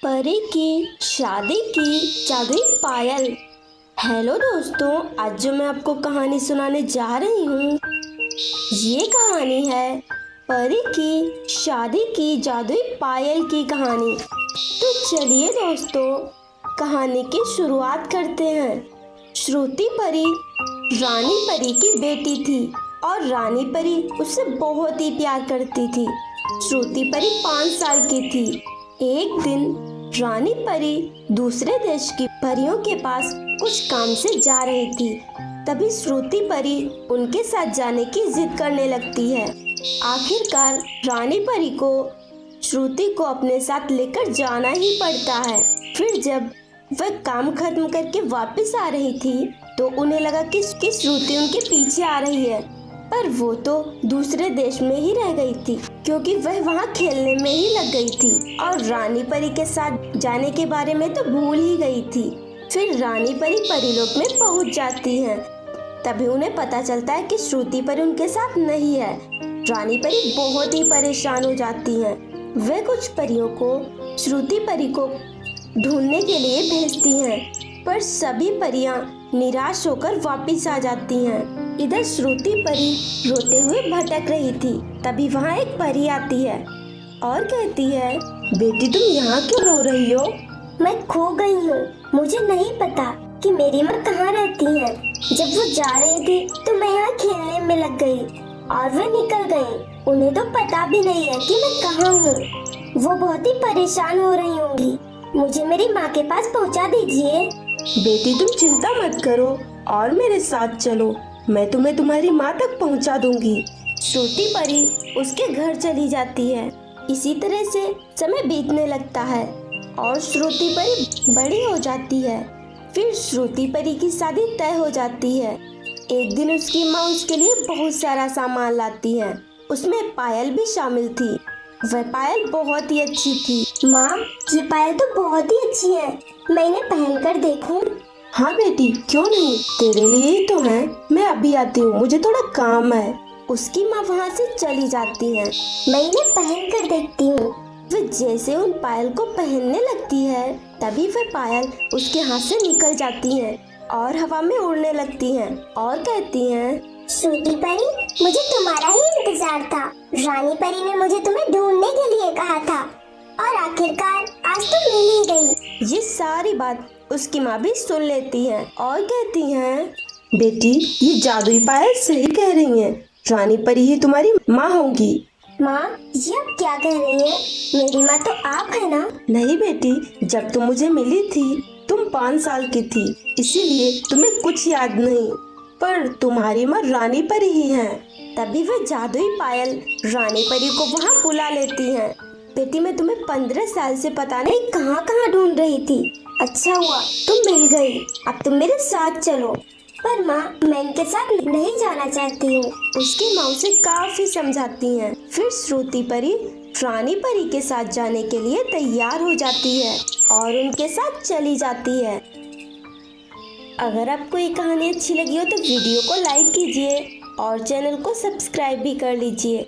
परी की शादी की जादुई पायल। हेलो दोस्तों, आज जो मैं आपको कहानी सुनाने जा रही हूँ, ये कहानी है परी की शादी की जादुई पायल की कहानी। तो चलिए दोस्तों, कहानी की शुरुआत करते हैं। श्रुति परी रानी परी की बेटी थी और रानी परी उससे बहुत ही प्यार करती थी। श्रुति परी 5 साल की थी। एक दिन रानी परी दूसरे देश की परियों के पास कुछ काम से जा रही थी। तभी श्रुति परी उनके साथ जाने की जिद करने लगती है। आखिरकार रानी परी को श्रुति को अपने साथ लेकर जाना ही पड़ता है। फिर जब वह काम खत्म करके वापस आ रही थी तो उन्हें लगा कि श्रुति उनके पीछे आ रही है, पर वो तो दूसरे देश में ही रह गई थी क्योंकि वह वहाँ खेलने में ही लग गई थी और रानी परी के साथ जाने के बारे में तो भूल ही गई थी। फिर रानी परी परीलोक में पहुँच जाती है। तभी उन्हें पता चलता है कि श्रुति परी उनके साथ नहीं है। रानी परी बहुत ही परेशान हो जाती है। वे कुछ परियों को श्रुति परी को ढूंढने के लिए भेजती हैं, पर सभी परियां निराश होकर वापस आ जाती हैं। इधर श्रुति परी रोते हुए भटक रही थी। तभी वहाँ एक परी आती है और कहती है, बेटी तुम यहाँ क्यों रो रही हो? मैं खो गई हूँ। मुझे नहीं पता कि मेरी माँ कहाँ रहती है। जब वो जा रही थी तो मैं यहाँ खेलने में लग गई और वे निकल गई। उन्हें तो पता भी नहीं है कि मैं कहाँ हूँ। वो बहुत ही परेशान हो रही होंगी। मुझे मेरी माँ के पास पहुँचा दीजिए। बेटी तुम चिंता मत करो और मेरे साथ चलो, मैं तुम्हें तुम्हारी माँ तक पहुँचा दूंगी। श्रुति परी उसके घर चली जाती है। इसी तरह से समय बीतने लगता है और श्रुति परी बड़ी हो जाती है। फिर श्रुति परी की शादी तय हो जाती है। एक दिन उसकी माँ उसके लिए बहुत सारा सामान लाती है। उसमें पायल भी शामिल थी। वह पायल बहुत ही अच्छी थी। माँ, ये पायल तो बहुत ही अच्छी है। मैं इन्हें पहन कर देखूं? हाँ बेटी, क्यों नहीं, तेरे लिए ही तो है। मैं अभी आती हूँ, मुझे थोड़ा काम है। उसकी माँ वहाँ से चली जाती है। मैं इन्हें पहन कर देखती हूँ। वह जैसे उन पायल को पहनने लगती है तभी वह पायल उसके हाथ से निकल जाती है और हवा में उड़ने लगती हैं और कहती हैं, श्रुति परी, मुझे तुम्हारा ही इंतजार था। रानी परी ने मुझे तुम्हें ढूंढने के लिए कहा था और आखिरकार आज तो मिल ही गई। ये सारी बात उसकी माँ भी सुन लेती है और कहती हैं, बेटी ये जादुई पायल सही कह रही हैं। रानी परी ही तुम्हारी माँ होंगी। माँ, ये अब क्या कह रही है? मेरी माँ तो आप है ना? नहीं बेटी, जब तुम मुझे मिली थी तुम 5 साल की थी, इसीलिए तुम्हें कुछ याद नहीं, पर तुम्हारी माँ रानी परी ही है। तभी वह जादुई पायल रानी परी को वहाँ बुला लेती है। बेटी, मैं तुम्हें 15 साल से पता नहीं कहाँ कहाँ ढूंढ रही थी। अच्छा हुआ तुम मिल गई। अब तुम मेरे साथ चलो। पर माँ, मैं इनके साथ नहीं जाना चाहती हूँ। उसकी माँ उसे काफी समझाती हैं। फिर श्रुति परी रानी परी के साथ जाने के लिए तैयार हो जाती है और उनके साथ चली जाती है। अगर आपको ये कहानी अच्छी लगी हो तो वीडियो को लाइक कीजिए और चैनल को सब्सक्राइब भी कर लीजिए।